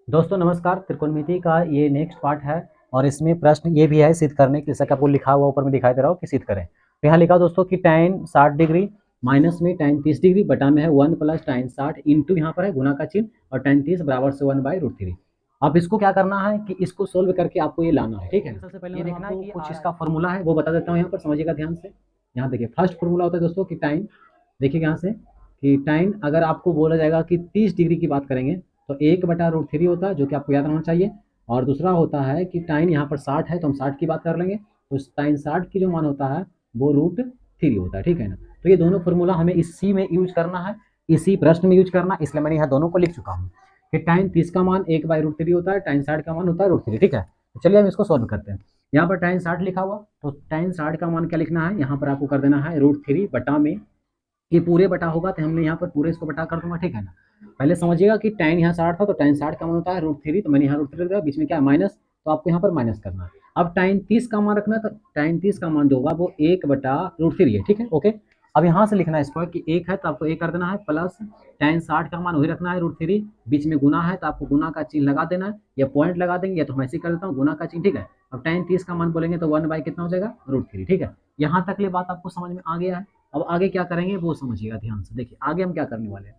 दोस्तों नमस्कार। त्रिकोणमिति का ये नेक्स्ट पार्ट है और इसमें प्रश्न ये भी है सिद्ध करने के, जैसा कि आपको लिखा हुआ ऊपर में दिखाई दे रहा हो कि सिद्ध करें। तो यहाँ लिखा दोस्तों कि tan 60 डिग्री माइनस में tan 30 डिग्री बटा में है 1 प्लस tan 60 इंटू यहाँ पर है गुना का चिन्ह और tan 30 बराबर से 1/√3। अब इसको क्या करना है कि इसको सोल्व करके आपको ये लाना है, ठीक है। सबसे पहले ये देखना है कि कुछ इसका फॉर्मूला है वो बता देता हूँ, यहाँ पर समझिएगा ध्यान से। यहाँ देखिए फर्स्ट फॉर्मूला होता है दोस्तों कि टाइन, देखिए यहाँ से कि टाइन अगर आपको बोला जाएगा कि 30 डिग्री की बात करेंगे तो 1/√3 होता है, जो कि आपको याद रहना चाहिए। और दूसरा होता है कि टाइन यहाँ पर 60 है तो हम 60 की बात कर लेंगे, तो टाइन 60 की जो मान होता है वो √3 होता है, ठीक है ना। तो ये दोनों फॉर्मूला हमें इसी में यूज करना है, इसी प्रश्न में यूज करना है, इसलिए मैंने यहाँ दोनों को लिख चुका हूँ कि टाइन 30 का मान 1/√3 होता है, टाइन 60 का मान होता है √3, ठीक है। तो चलिए हम इसको सॉल्व करते हैं। यहाँ पर टाइन 60 लिखा हुआ, तो टाइन 60 का मान क्या लिखना है, यहाँ पर आपको कर देना है √3 बटा में, ये पूरे बटा होगा तो हमने यहाँ पर पूरे इसको बटा कर दूंगा, ठीक है ना। पहले समझिएगा कि tan यहाँ 60 था तो tan 60 का मान होता है √3, तो मैंने यहाँ √3 रख दिया, बीच में क्या है माइनस, तो आपको यहाँ पर माइनस करना है। अब tan 30 का मान रखना है, तो tan 30 का मान जो होगा वो 1/√3 है, ठीक है, ओके। अब यहाँ से लिखना है इसको कि 1 है तो आपको 1 कर देना है, प्लस tan 60 का मान वही रखना है √3, बीच में गुना है तो आपको गुना का चिन्ह लगा देना है, या पॉइंट लगा देंगे या तो हम ऐसे कर देता हूँ गुना का चिन्ह, ठीक है। अब tan 30 का मान बोलेंगे तो 1 बाई कितना हो जाएगा √3, ठीक है। यहाँ तक ले बात आपको समझ में आ गया है। अब आगे क्या करेंगे वो समझिएगा ध्यान से। देखिए आगे हम क्या करने वाले हैं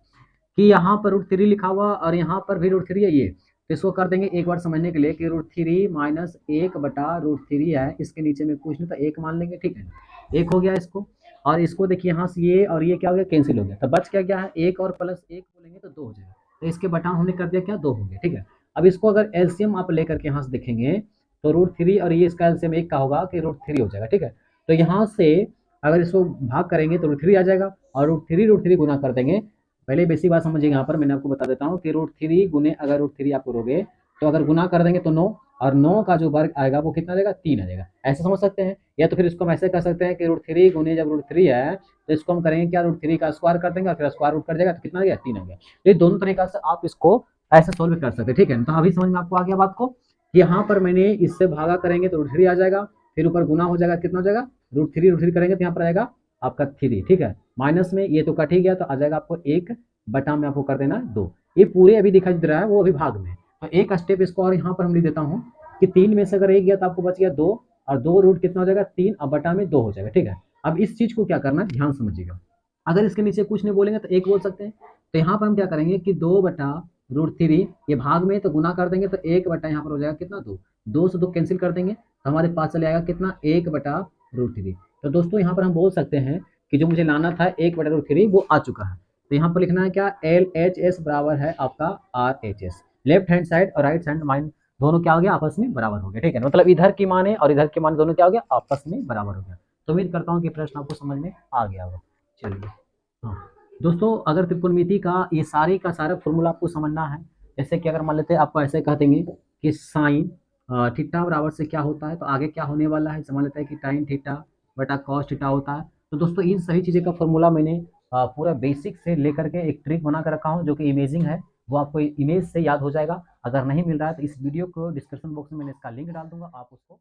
कि यहाँ पर √3 लिखा हुआ और यहाँ पर भी √3 है, ये तो इसको कर देंगे एक बार समझने के लिए कि √3 माइनस 1/√3 है, इसके नीचे में कुछ नहीं तो 1 मान लेंगे, ठीक है। 1 हो गया इसको, और इसको देखिए यहाँ से ये और ये क्या हो गया, कैंसिल हो गया, तो बच क्या गया है 1 और प्लस 1 बोलेंगे तो 2 हो जाएगा, तो इसके बटा हमने कर दिया क्या 2 हो गया, ठीक है। अब इसको अगर एलसीएम आप लेकर के यहाँ से देखेंगे तो √3 और ये इसका एलसीएम 1 का होगा कि √3 हो जाएगा, ठीक है। तो यहाँ से अगर इसको भाग करेंगे तो √3 आ जाएगा, और √3 गुना कर देंगे। पहले बेसिक बात समझिए, यहाँ पर मैंने आपको बता देता हूँ कि √3 गुने अगर √3 आप करोगे तो अगर गुना कर देंगे तो 9, और 9 का जो वर्ग आएगा वो कितना आ जाएगा 3 आ जाएगा, ऐसे समझ सकते हैं। या तो फिर इसको हम ऐसे कर सकते हैं कि √3 गुने जब √3 है तो इसको हम करेंगे क्या, √3 का स्क्वायर कर देंगे और फिर स्क्वायर रूट कर जाएगा तो कितना आ गया 3 आ गया। तो ये दोनों तरीका से आप इसको ऐसे सोल्व कर सकते हैं, ठीक है। तो अभी समझ में आपको आ गया बात को, यहाँ पर मैंने इससे भागा करेंगे तो √3 आ जाएगा, फिर ऊपर गुना हो जाएगा, कितना हो जाएगा √3 करेंगे तो यहाँ पर आएगा आपका 3, ठीक है। माइनस में ये तो कट ही गया तो आ जाएगा आपको 1 बटा में आपको कर देना 2। ये पूरे अभी दिखाई दे रहा है वो अभी भाग में, तो एक स्टेप इसको और यहाँ पर हम लिख देता हूँ कि 3 में से अगर 1 गया तो आपको बच गया 2, और 2 रूट कितना हो जाएगा 3, अब बटा में 2 हो जाएगा, ठीक है। अब इस चीज को क्या करना है ध्यान समझिएगा, अगर इसके नीचे कुछ नहीं बोलेंगे तो 1 बोल सकते हैं, तो यहाँ पर हम क्या करेंगे कि 2/√3, ये भाग में तो गुना कर देंगे तो 1 बटा यहाँ पर हो जाएगा कितना 2, 2 से 2 कैंसिल कर देंगे तो हमारे पास चले आएगा कितना 1/√3। तो दोस्तों यहाँ पर हम बोल सकते हैं कि जो मुझे लाना था 1/√3 वो आ चुका है। तो यहाँ पर लिखना है क्या, LHS बराबर है आपका RHS, लेफ्ट हैंड साइड और राइट हैंड माइन दोनों क्या हो गया आपस में बराबर हो गया, ठीक है। मतलब इधर की माने और इधर की माने दोनों क्या हो गया आपस में बराबर हो गया। तो उम्मीद करता हूँ कि प्रश्न आपको समझ में आ गया होगा। चलिए हाँ दोस्तों, अगर त्रिकोणमिति का ये सारे का सारा फॉर्मूला आपको समझना है, जैसे कि अगर मान लेते हैं आपको ऐसे कह देंगे कि साइन थीटा बराबर से क्या होता है, तो आगे क्या होने वाला है समझ लेते हैं कि टाइन थीटा बटा कॉस थीटा होता है। तो दोस्तों इन सभी चीज़ों का फॉर्मूला मैंने पूरा बेसिक से लेकर के एक ट्रिक बना कर रखा हूँ जो कि इमेजिंग है, वो आपको इमेज से याद हो जाएगा। अगर नहीं मिल रहा है तो इस वीडियो को डिस्क्रिप्शन बॉक्स में मैंने इसका लिंक डाल दूंगा, आप उसको